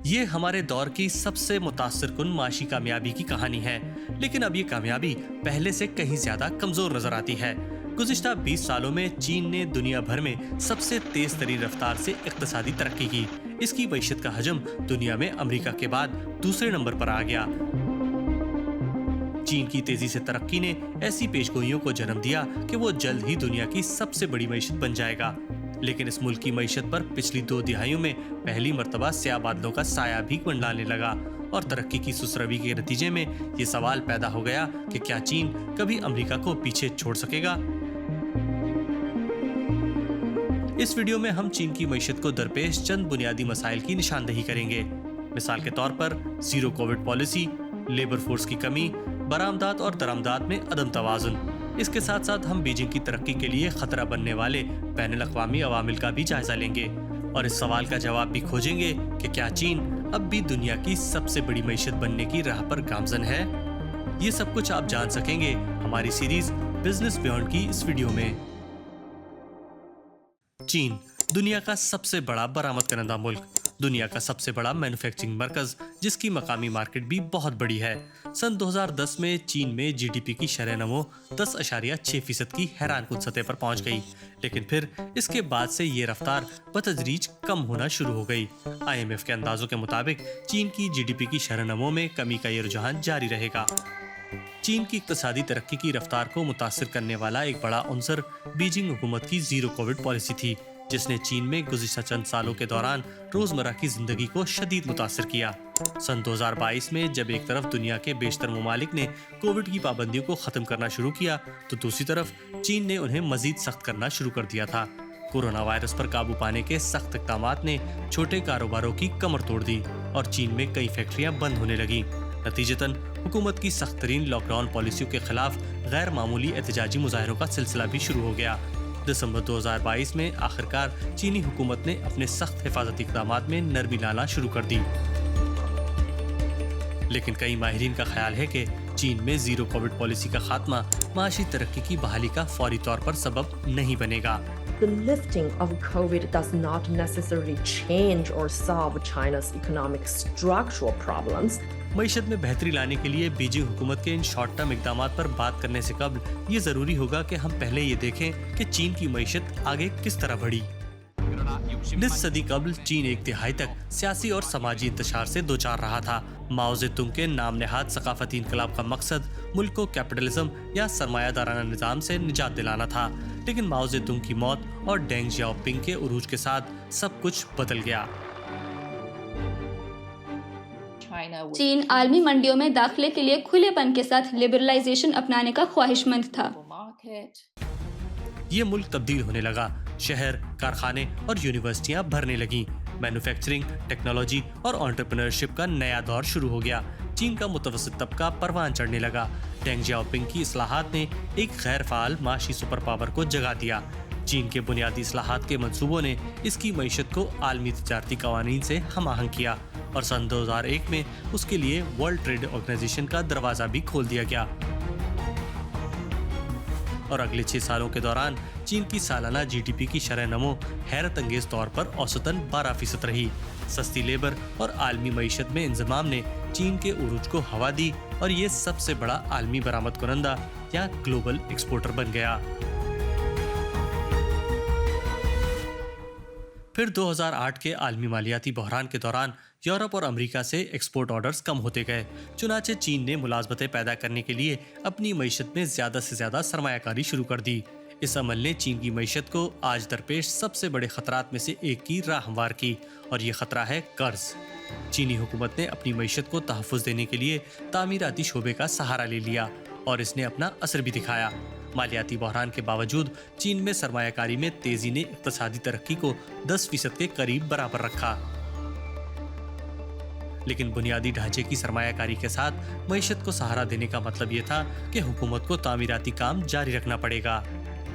یہ ہمارے دور کی سب سے متاثر کن معاشی کامیابی کی کہانی ہے، لیکن اب یہ کامیابی پہلے سے کہیں زیادہ کمزور نظر آتی ہے۔ گزشتہ 20 سالوں میں چین نے دنیا بھر میں سب سے تیز ترین رفتار سے اقتصادی ترقی کی۔ اس کی معیشت کا حجم دنیا میں امریکہ کے بعد دوسرے نمبر پر آ گیا۔ چین کی تیزی سے ترقی نے ایسی پیشگوئیوں کو جنم دیا کہ وہ جلد ہی دنیا کی سب سے بڑی معیشت بن جائے گا۔ لیکن اس ملک کی معیشت پر پچھلی 2 دہائیوں میں پہلی مرتبہ سیاہ بادلوں کا سایہ بھی منڈلانے لگا، اور ترقی کی سسروی کے نتیجے میں یہ سوال پیدا ہو گیا کہ کیا چین کبھی امریکہ کو پیچھے چھوڑ سکے گا؟ اس ویڈیو میں ہم چین کی معیشت کو درپیش چند بنیادی مسائل کی نشاندہی کریں گے۔ مثال کے طور پر zero covid policy, labour force کی کمی، برآمدات اور درآمدات میں عدم توازن۔ اس کے ساتھ ساتھ ہم بیجنگ کی ترقی کے لیے خطرہ بننے والے بین الاقوامی عوامل کا بھی جائزہ لیں گے، اور اس سوال کا جواب بھی کھوجیں گے کہ کیا چین اب بھی دنیا کی سب سے بڑی معیشت بننے کی راہ پر گامزن ہے؟ یہ سب کچھ آپ جان سکیں گے ہماری سیریز بزنس بیونڈ کی اس ویڈیو میں۔ چین دنیا کا سب سے بڑا برآمد کنندہ ملک، دنیا کا سب سے بڑا مینوفیکچرنگ مرکز، جس کی مقامی مارکیٹ بھی بہت بڑی ہے۔ سن 2010 میں چین میں جی ڈی پی کی شرح نمو 10.6% کی حیران کن سطح پر پہنچ گئی، لیکن پھر اس کے بعد سے یہ رفتار بتدریج کم ہونا شروع ہو گئی۔ IMF کے اندازوں کے مطابق چین کی جی ڈی پی کی شرح نمو میں کمی کا یہ رجحان جاری رہے گا۔ چین کی اقتصادی ترقی کی رفتار کو متاثر کرنے والا ایک بڑا عنصر بیجنگ حکومت کی زیرو کووڈ پالیسی تھی، جس نے چین میں گزشتہ چند سالوں کے دوران روزمرہ کی زندگی کو شدید متاثر کیا۔ سن 2022 میں جب ایک طرف دنیا کے بیشتر ممالک نے کووڈ کی پابندیوں کو ختم کرنا شروع کیا، تو دوسری طرف چین نے انہیں مزید سخت کرنا شروع کر دیا تھا۔ کورونا وائرس پر قابو پانے کے سخت اقدامات نے چھوٹے کاروباروں کی کمر توڑ دی، اور چین میں کئی فیکٹریاں بند ہونے لگیں۔ نتیجتاً حکومت کی سخت ترین لاک ڈاؤن پالیسیوں کے خلاف غیر معمولی احتجاجی مظاہروں کا سلسلہ بھی شروع ہو گیا۔ دسمبر 2022 میں آخرکار چینی حکومت نے اپنے سخت حفاظتی اقدامات میں نرمی لانا شروع کر دی، لیکن کئی ماہرین کا خیال ہے کہ چین میں زیرو کووڈ پالیسی کا خاتمہ معاشی ترقی کی بحالی کا فوری طور پر سبب نہیں بنے گا۔ The lifting of COVID does not necessarily change or solve China's economic structural problems. معیشت میں بہتری لانے کے لیے بیجنگ حکومت کے ان شارٹ ٹرم اقدامات پر بات کرنے سے قبل یہ ضروری ہوگا کہ ہم پہلے یہ دیکھیں کہ چین کی معیشت آگے کس طرح بڑھی۔ نصف صدی قبل چین ایک دہائی تک سیاسی اور سماجی انتشار سے دوچار رہا تھا۔ ماؤ زیدونگ کے نام نہاد ثقافتی انقلاب کا مقصد ملک کو کیپٹلزم یا سرمایہ دارانہ نظام سے نجات دلانا تھا، لیکن ماؤ زیدونگ کی موت اور ڈینگ زیاؤ پنگ کے عروج کے ساتھ سب کچھ بدل گیا۔ چین عالمی منڈیوں میں داخلے کے لیے کھلے پن کے ساتھ لبرلائزیشن اپنانے کا خواہش مند تھا۔ یہ ملک تبدیل ہونے لگا، شہر، کارخانے اور یونیورسٹیاں بھرنے لگیں، مینوفیکچرنگ، ٹیکنالوجی اور انٹرپرینورشپ کا نیا دور شروع ہو گیا۔ چین کا متوسط طبقہ پروان چڑھنے لگا۔ ڈینگ زیاؤ پنگ کی اصلاحات نے ایک غیر فعال معاشی سپر پاور کو جگا دیا۔ چین کے بنیادی اصلاحات کے منصوبوں نے اس کی معیشت کو عالمی تجارتی قوانین سے ہم آہنگ کیا، اور سن 2001 میں اس کے لیے ورلڈ ٹریڈ آرگنائزیشن کا دروازہ بھی کھول دیا گیا۔ اور اگلے 6 سالوں کے دوران چین کی سالانہ جی ڈی پی کی شرح نمو حیرت انگیز طور پر اوسطاً 12% رہی۔ سستی لیبر اور عالمی معیشت میں انضمام نے چین کے عروج کو ہوا دی، اور یہ سب سے بڑا عالمی برآمد کنندہ یا گلوبل ایکسپورٹر بن گیا۔ پھر 2008 کے عالمی مالیاتی بحران کے دوران یورپ اور امریکہ سے ایکسپورٹ آرڈرز کم ہوتے گئے، چنانچہ چین نے ملازمتیں پیدا کرنے کے لیے اپنی معیشت میں زیادہ سے زیادہ سرمایہ کاری شروع کر دی۔ اس عمل نے چین کی معیشت کو آج درپیش سب سے بڑے خطرات میں سے ایک کی راہ ہموار کی، اور یہ خطرہ ہے قرض۔ چینی حکومت نے اپنی معیشت کو تحفظ دینے کے لیے تعمیراتی شعبے کا سہارا لے لیا، اور اس نے اپنا اثر بھی دکھایا۔ مالیاتی بحران کے باوجود چین میں سرمایہ کاری میں تیزی نے اقتصادی ترقی کو 10% کے قریب برابر رکھا، لیکن بنیادی ڈھانچے کی سرمایہ کاری کے ساتھ معیشت کو سہارا دینے کا مطلب یہ تھا کہ حکومت کو تعمیراتی کام جاری رکھنا پڑے گا۔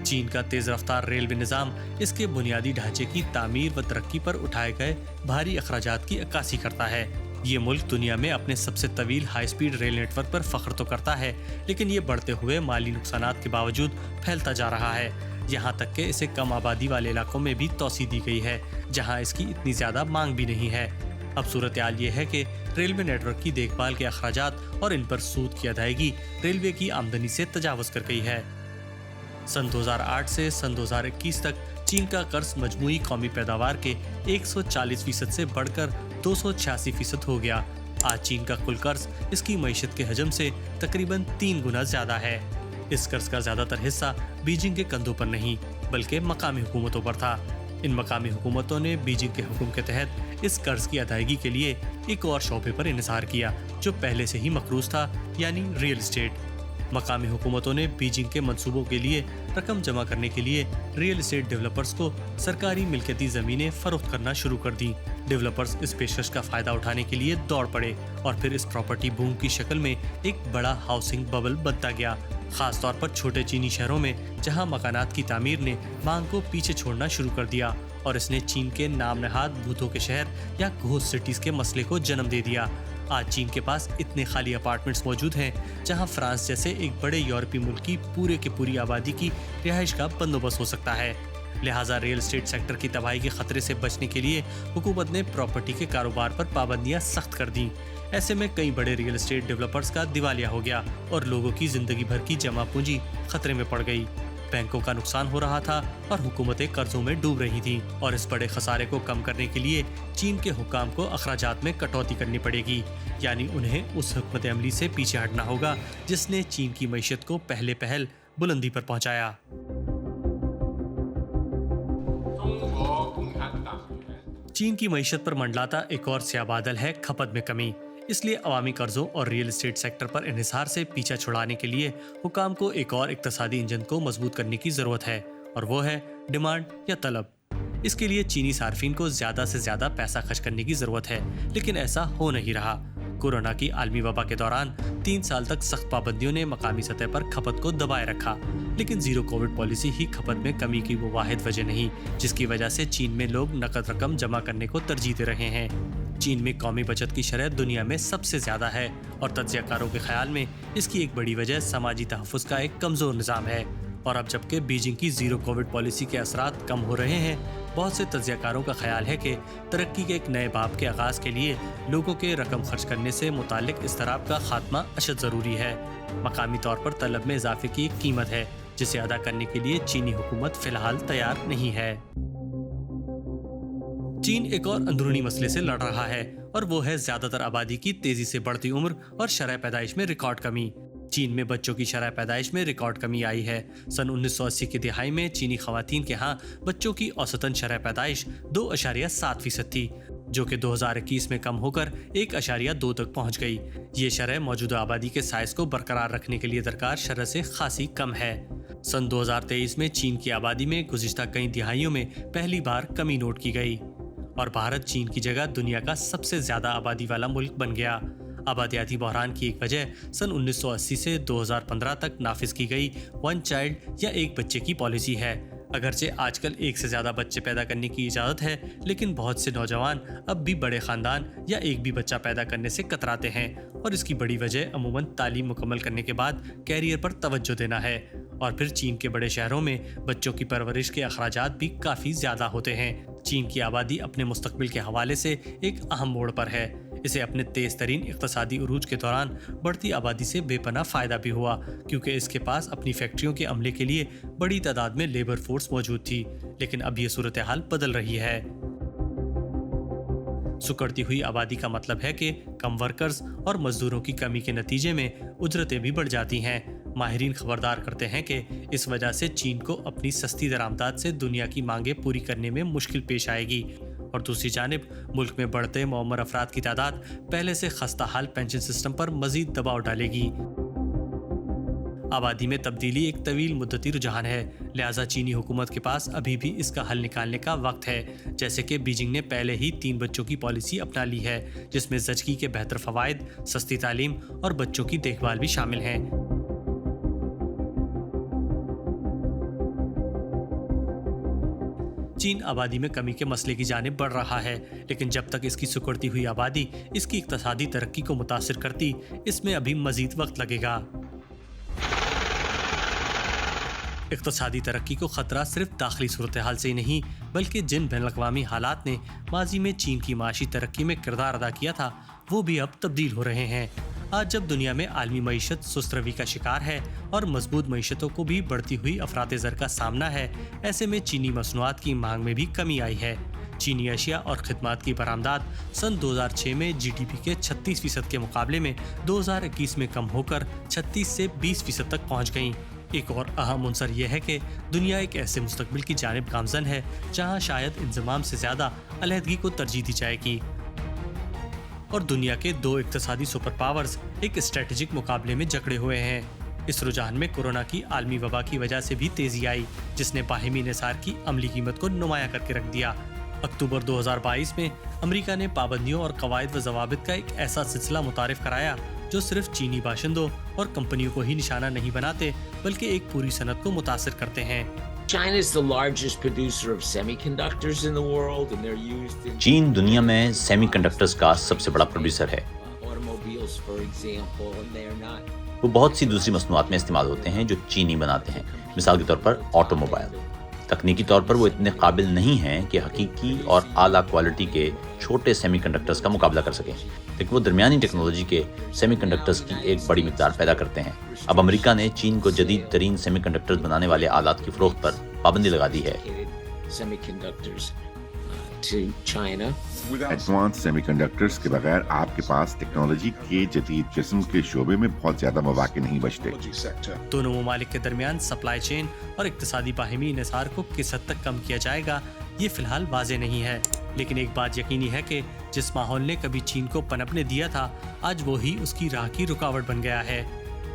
چین کا تیز رفتار ریلوے نظام اس کے بنیادی ڈھانچے کی تعمیر و ترقی پر اٹھائے گئے بھاری اخراجات کی عکاسی کرتا ہے۔ یہ ملک دنیا میں اپنے سب سے طویل high speed rail network پر فخر تو کرتا ہے، لیکن یہ بڑھتے ہوئے مالی نقصانات کے باوجود پھیلتا جا رہا ہے، یہاں تک کہ اسے کم آبادی والے علاقوں میں بھی توسیع دی گئی ہے، جہاں اس کی اتنی زیادہ مانگ بھی نہیں ہے۔ اب صورتحال یہ ہے کہ ریلوے نیٹ ورک کی دیکھ بھال کے اخراجات اور ان پر سود کی ادائیگی ریلوے کی آمدنی سے تجاوز کر گئی ہے۔ سن 2008 سے سن 2021 تک چین کا قرض مجموعی قومی پیداوار کے 140% سے بڑھ کر 286% ہو گیا۔ آج چین کا کل قرض اس کی معیشت کے حجم سے تقریباً 3 گنا زیادہ ہے۔ اس قرض کا زیادہ تر حصہ بیجنگ کے کندھوں پر نہیں بلکہ مقامی حکومتوں پر تھا۔ ان مقامی حکومتوں نے بیجنگ کے حکم کے تحت اس قرض کی ادائیگی کے لیے ایک اور شعبے پر انحصار کیا جو پہلے سے ہی مقروض تھا، یعنی ریل اسٹیٹ۔ مقامی حکومتوں نے بیجنگ کے منصوبوں کے لیے رقم جمع کرنے کے لیے ریل اسٹیٹ ڈیولپرز کو سرکاری ملکیتی زمینیں فروخت کرنا شروع کر دیں۔ ڈیولپرز اس پیشکش کا فائدہ اٹھانے کے لیے دوڑ پڑے اور پھر اس پراپرٹی بوم کی شکل میں ایک بڑا ہاؤسنگ ببل بنتا گیا، خاص طور پر چھوٹے چینی شہروں میں جہاں مکانات کی تعمیر نے مانگ کو پیچھے چھوڑنا شروع کر دیا اور اس نے چین کے نام نہاد بھوتوں کے شہر یا گھوسٹ سٹیز کے مسئلے کو جنم دے دیا۔ آج چین کے پاس اتنے خالی اپارٹمنٹس موجود ہیں جہاں فرانس جیسے ایک بڑے یورپی ملک کی پورے کے پوری آبادی کی رہائش کا بندوبست ہو سکتا ہے۔ لہٰذا ریل اسٹیٹ سیکٹر کی تباہی کے خطرے سے بچنے کے لیے حکومت نے پراپرٹی کے کاروبار پر پابندیاں سخت کر دیں۔ ایسے میں کئی بڑے ریل اسٹیٹ ڈیولپرز کا دیوالیہ ہو گیا اور لوگوں کی زندگی بھر کی جمع پونجی خطرے میں پڑ گئی۔ بینکوں کا نقصان ہو رہا تھا اور حکومتیں قرضوں میں ڈوب رہی تھیں، اور اس بڑے خسارے کو کم کرنے کے لیے چین کے حکام کو اخراجات میں کٹوتی کرنی پڑے گی، یعنی انہیں اس حکمت عملی سے پیچھے ہٹنا ہوگا جس نے چین کی معیشت کو پہلے پہل بلندی پر پہنچایا۔ چین کی معیشت پر منڈلاتا ایک اور سیاہ بادل ہے کھپت میں کمی۔ اس لیے عوامی قرضوں اور ریل اسٹیٹ سیکٹر پر انحصار سے پیچھا چھڑانے کے لیے حکام کو ایک اور اقتصادی انجن کو مضبوط کرنے کی ضرورت ہے، اور وہ ہے ڈیمانڈ یا طلب۔ اس کے لیے چینی صارفین کو زیادہ سے زیادہ پیسہ خرچ کرنے کی ضرورت ہے، لیکن ایسا ہو نہیں رہا۔ کورونا کی عالمی وبا کے دوران 3 سال تک سخت پابندیوں نے مقامی سطح پر کھپت کو دبائے رکھا، لیکن زیرو کووڈ پالیسی ہی کھپت میں کمی کی وہ واحد وجہ نہیں جس کی وجہ سے چین میں لوگ نقد رقم جمع کرنے کو ترجیح دے رہے ہیں۔ چین میں قومی بچت کی شرح دنیا میں سب سے زیادہ ہے، اور تجزیہ کاروں کے خیال میں اس کی ایک بڑی وجہ سماجی تحفظ کا ایک کمزور نظام ہے۔ اور اب جبکہ بیجنگ کی زیرو کووڈ پالیسی کے اثرات کم ہو رہے ہیں، بہت سے تجزیہ کاروں کا خیال ہے کہ ترقی کے ایک نئے باب کے آغاز کے لیے لوگوں کے رقم خرچ کرنے سے متعلق اضطراب کا خاتمہ اشد ضروری ہے۔ مقامی طور پر طلب میں اضافے کی ایک قیمت ہے جسے ادا کرنے کے لیے چینی حکومت فی الحال تیار نہیں ہے۔ چین ایک اور اندرونی مسئلے سے لڑ رہا ہے، اور وہ ہے زیادہ تر آبادی کی تیزی سے بڑھتی عمر اور شرح پیدائش میں ریکارڈ کمی۔ چین میں بچوں کی شرح پیدائش میں ریکارڈ کمی آئی ہے۔ سن 1980 کی دہائی میں چینی خواتین کے ہاں بچوں کی اوسطاً شرح پیدائش 2.7% تھی، جو کہ 2021 میں کم ہو کر 1.2 تک پہنچ گئی۔ یہ شرح موجودہ آبادی کے سائز کو برقرار رکھنے کے لیے درکار شرح سے خاصی کم ہے۔ سن 2023 میں چین کی آبادی میں گزشتہ کئی دہائیوں میں پہلی بار کمی نوٹ کی گئی، اور بھارت چین کی جگہ دنیا کا سب سے زیادہ آبادی والا ملک بن گیا۔ آبادیاتی بحران کی ایک وجہ سن 1980 سے 2015 تک نافذ کی گئی 1 چائلڈ یا ایک بچے کی پالیسی ہے۔ اگرچہ آج کل ایک سے زیادہ بچے پیدا کرنے کی اجازت ہے، لیکن بہت سے نوجوان اب بھی بڑے خاندان یا ایک بھی بچہ پیدا کرنے سے کتراتے ہیں، اور اس کی بڑی وجہ عموماً تعلیم مکمل کرنے کے بعد کیریئر پر توجہ دینا ہے۔ اور پھر چین کے بڑے شہروں میں بچوں کی پرورش کے اخراجات بھی کافی زیادہ ہوتے ہیں۔ چین کی آبادی اپنے مستقبل کے حوالے سے ایک اہم موڑ پر ہے۔ اسے اپنے تیز ترین اقتصادی عروج کے دوران بڑھتی آبادی سے بے پناہ فائدہ بھی ہوا، کیونکہ اس کے پاس اپنی فیکٹریوں کے عملے کے لیے بڑی تعداد میں لیبر فورس موجود تھی۔ لیکن اب یہ صورتحال بدل رہی ہے۔ سکڑتی ہوئی آبادی کا مطلب ہے کہ کم ورکرز اور مزدوروں کی کمی کے نتیجے میں اجرتیں بھی بڑھ جاتی ہیں۔ ماہرین خبردار کرتے ہیں کہ اس وجہ سے چین کو اپنی سستی درآمدات سے دنیا کی مانگیں پوری کرنے میں مشکل پیش آئے گی، اور دوسری جانب ملک میں بڑھتے معمر افراد کی تعداد پہلے سے خستہ حال پینشن سسٹم پر مزید دباؤ ڈالے گی۔ آبادی میں تبدیلی ایک طویل مدتی رجحان ہے، لہٰذا چینی حکومت کے پاس ابھی بھی اس کا حل نکالنے کا وقت ہے، جیسے کہ بیجنگ نے پہلے ہی 3 بچوں کی پالیسی اپنا لی ہے، جس میں زچگی کے بہتر فوائد، سستی تعلیم اور بچوں کی دیکھ بھال بھی شامل ہیں۔ چین آبادی میں کمی کے مسئلے کی جانب بڑھ رہا ہے، لیکن جب تک اس کی سکڑتی ہوئی آبادی اس کی اقتصادی ترقی کو متاثر کرتی، اس میں ابھی مزید وقت لگے گا۔ اقتصادی ترقی کو خطرہ صرف داخلی صورتحال سے ہی نہیں بلکہ جن بین الاقوامی حالات نے ماضی میں چین کی معاشی ترقی میں کردار ادا کیا تھا وہ بھی اب تبدیل ہو رہے ہیں۔ آج جب دنیا میں عالمی معیشت سست روی کا شکار ہے اور مضبوط معیشتوں کو بھی بڑھتی ہوئی افراط زر کا سامنا ہے، ایسے میں چینی مصنوعات کی مانگ میں بھی کمی آئی ہے۔ چینی اشیاء اور خدمات کی برآمدات سن 2006 میں جی ڈی پی کے 36% کے مقابلے میں 2021 میں کم ہو کر 36 سے 20% تک پہنچ گئیں۔ ایک اور اہم عنصر یہ ہے کہ دنیا ایک ایسے مستقبل کی جانب گامزن ہے جہاں شاید انضمام سے زیادہ علیحدگی کو ترجیح دی جائے گی، اور دنیا کے دو اقتصادی سپر پاورز ایک اسٹریٹجک مقابلے میں جکڑے ہوئے ہیں۔ اس رجحان میں کورونا کی عالمی وبا کی وجہ سے بھی تیزی آئی جس نے باہمی انحصار کی عملی قیمت کو نمایاں کر کے رکھ دیا۔ اکتوبر 2022 میں امریکہ نے پابندیوں اور قواعد و ضوابط کا ایک ایسا سلسلہ متعارف کرایا جو صرف چینی باشندوں اور کمپنیوں کو ہی نشانہ نہیں بناتے بلکہ ایک پوری صنعت کو متاثر کرتے ہیں۔ چین دنیا میں سیمی کنڈکٹرز کا سب سے بڑا پروڈیوسر ہے۔ وہ بہت سی دوسری مصنوعات میں استعمال ہوتے ہیں جو چینی بناتے ہیں، مثال کے طور پر آٹو موبائل۔ تکنیکی طور پر وہ اتنے قابل نہیں ہیں کہ حقیقی اور اعلیٰ کوالٹی کے چھوٹے سیمی کنڈکٹرز کا مقابلہ کر سکیں، لیکن وہ درمیانی ٹیکنالوجی کے سیمی کنڈکٹرز کی ایک بڑی مقدار پیدا کرتے ہیں۔ اب امریکہ نے چین کو جدید ترین سیمی کنڈکٹرز بنانے والے آلات کی فروخت پر پابندی لگا دی ہے۔ ایڈوانس سیمی کنڈکٹرز کے بغیر آپ کے پاس ٹیکنالوجی کے جدید قسم کے شعبے میں بہت زیادہ مواقع نہیں بچتے۔ دونوں ممالک کے درمیان سپلائی چین اور اقتصادی باہمی انحصار کو کس حد تک کم کیا جائے گا یہ فی الحال واضح نہیں ہے، لیکن ایک بات یقینی ہے کہ جس ماحول نے کبھی چین کو پنپنے دیا تھا آج وہی اس کی راہ کی رکاوٹ بن گیا ہے۔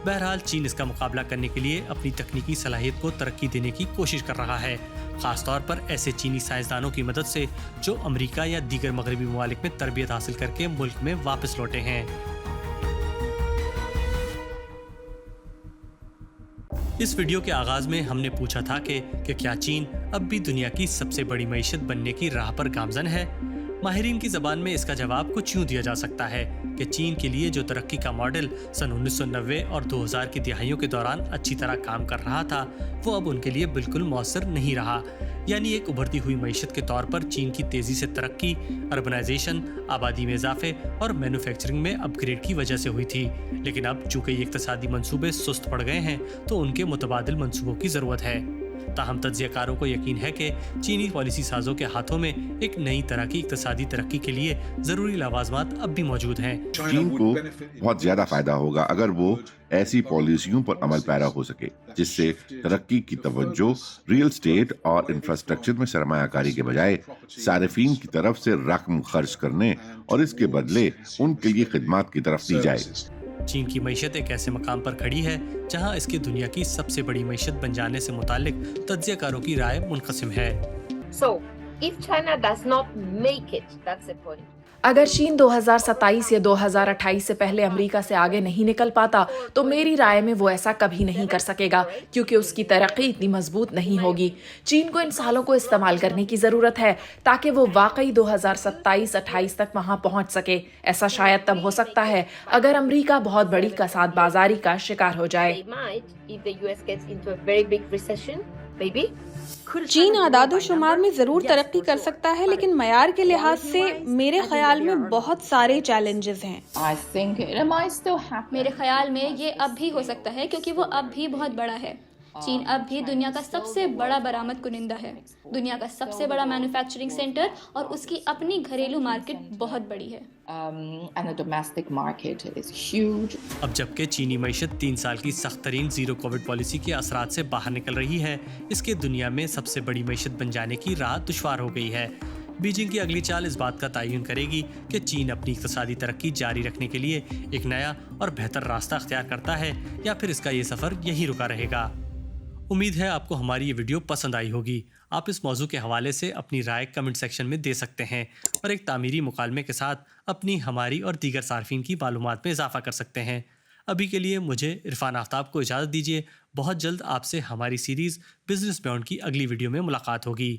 بہرحال چین اس کا مقابلہ کرنے کے لیے اپنی تکنیکی صلاحیت کو ترقی دینے کی کوشش کر رہا ہے، خاص طور پر ایسے چینی سائنسدانوں کی مدد سے جو امریکہ یا دیگر مغربی ممالک میں تربیت حاصل کر کے ملک میں واپس لوٹے ہیں۔ اس ویڈیو کے آغاز میں ہم نے پوچھا تھا کہ کیا چین اب بھی دنیا کی سب سے بڑی معیشت بننے کی راہ پر گامزن ہے؟ ماہرین کی زبان میں اس کا جواب کچھ یوں دیا جا سکتا ہے کہ چین کے لیے جو ترقی کا ماڈل سن 1990 اور 2000 کی دہائیوں کے دوران اچھی طرح کام کر رہا تھا وہ اب ان کے لیے بالکل مؤثر نہیں رہا۔ یعنی ایک ابھرتی ہوئی معیشت کے طور پر چین کی تیزی سے ترقی اربنائزیشن، آبادی میں اضافے اور مینوفیکچرنگ میں اپ گریڈ کی وجہ سے ہوئی تھی، لیکن اب چونکہ یہ اقتصادی منصوبے سست پڑ گئے ہیں تو ان کے متبادل منصوبوں کی ضرورت ہے۔ تاہم تجزیہ کاروں کو یقین ہے کہ چینی پالیسی سازوں کے ہاتھوں میں ایک نئی طرح کی اقتصادی ترقی کے لیے ضروری لوازمات اب بھی موجود ہیں۔ چین کو بہت زیادہ فائدہ ہوگا اگر وہ ایسی پالیسیوں پر عمل پیرا ہو سکے جس سے ترقی کی توجہ ریئل اسٹیٹ اور انفراسٹرکچر میں سرمایہ کاری کے بجائے صارفین کی طرف سے رقم خرچ کرنے اور اس کے بدلے ان کے لیے خدمات کی طرف دی جائے۔ چین کی معیشت ایک ایسے مقام پر کھڑی ہے جہاں اس کے دنیا کی سب سے بڑی معیشت بن جانے سے متعلق تجزیہ کاروں کی رائے منقسم ہے۔ So, if China does not make it, that's the point. اگر چین 2027 یا 2028 سے پہلے امریکہ سے آگے نہیں نکل پاتا تو میری رائے میں وہ ایسا کبھی نہیں کر سکے گا کیونکہ اس کی ترقی اتنی مضبوط نہیں ہوگی۔ چین کو ان سالوں کو استعمال کرنے کی ضرورت ہے تاکہ وہ واقعی 2027-28 تک وہاں پہنچ سکے۔ ایسا شاید تب ہو سکتا ہے اگر امریکہ بہت بڑی کساد بازاری کا شکار ہو جائے۔ They might if the US gets into a very big recession, maybe. چین اعداد و شمار میں ضرور ترقی کر سکتا ہے لیکن معیار کے لحاظ سے میرے خیال میں بہت سارے چیلنجز ہیں۔ میرے خیال میں یہ اب بھی ہو سکتا ہے کیونکہ وہ اب بھی بہت بڑا ہے۔ چین اب بھی دنیا کا سب سے بڑا برآمد کنندہ ہے، دنیا کا سب سے بڑا مینوفیکچرنگ سینٹر، اور اس کی اپنی گھریلو مارکیٹ بہت بڑی ہے۔ اب جبکہ چینی معیشت 3 سال کی سخت ترین زیرو کووڈ پالیسی کے اثرات سے باہر نکل رہی ہے، اس کے دنیا میں سب سے بڑی معیشت بن جانے کی راہ دشوار ہو گئی ہے۔ بیجنگ کی اگلی چال اس بات کا تعین کرے گی کہ چین اپنی اقتصادی ترقی جاری رکھنے کے لیے ایک نیا اور بہتر راستہ اختیار کرتا ہے یا پھر اس کا یہ سفر یہیں رکا رہے گا۔ امید ہے آپ کو ہماری یہ ویڈیو پسند آئی ہوگی۔ آپ اس موضوع کے حوالے سے اپنی رائے کمنٹ سیکشن میں دے سکتے ہیں اور ایک تعمیری مکالمے کے ساتھ اپنی، ہماری اور دیگر صارفین کی معلومات میں اضافہ کر سکتے ہیں۔ ابھی کے لیے مجھے عرفان آفتاب کو اجازت دیجیے۔ بہت جلد آپ سے ہماری سیریز بزنس بیونڈ کی اگلی ویڈیو میں ملاقات ہوگی۔